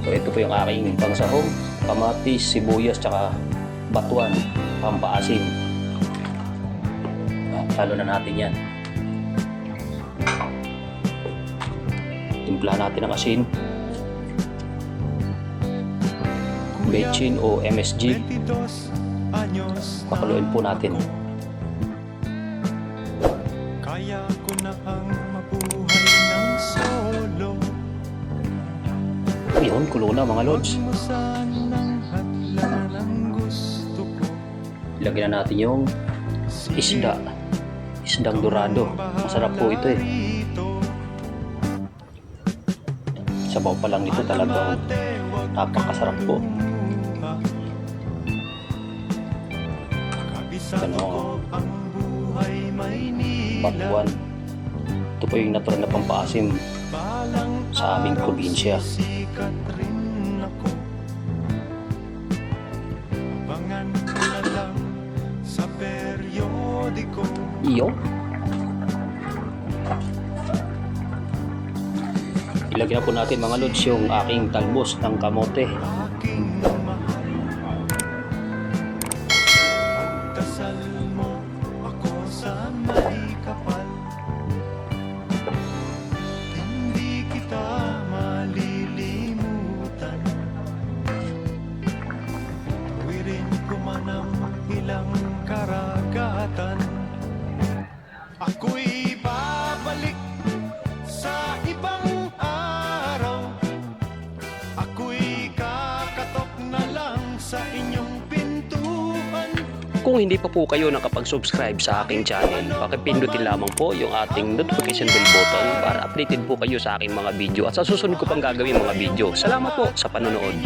So ito po yung aking pangsahog, kamatis, sibuyas, tsaka batuan, pampaasim. Halo na natin yan. Timpla natin ang asin, bechin o MSG. Pakuloyin po natin. Kaya ko na ang mabuhay ng solo. Yun, kulo na mga lods. Ilagyan na natin yung isda. Isdang dorado. Masarap po ito eh. Sabaw pa lang nito talagang napakasarap po. Ano, batuan. Ito po yung natural na pampaasim sa aming probinsya. Iyo. Ilagyan na po natin mga lods yung aking talbos ng kamote. Dasal mo ako sa may kapal. Hindi kita malilimutan. Tuwirin ko man ang ilang karagatan. Ako'y babalik sa ibang araw. Ako'y kakatok na lang sa inyong pintuan. Kung hindi pa po kayo nakapag-subscribe sa aking channel, pakipindutin lamang po yung ating notification bell button para updated po kayo sa aking mga video at sa susunod ko pang gagawin mga video. Salamat po sa panonood.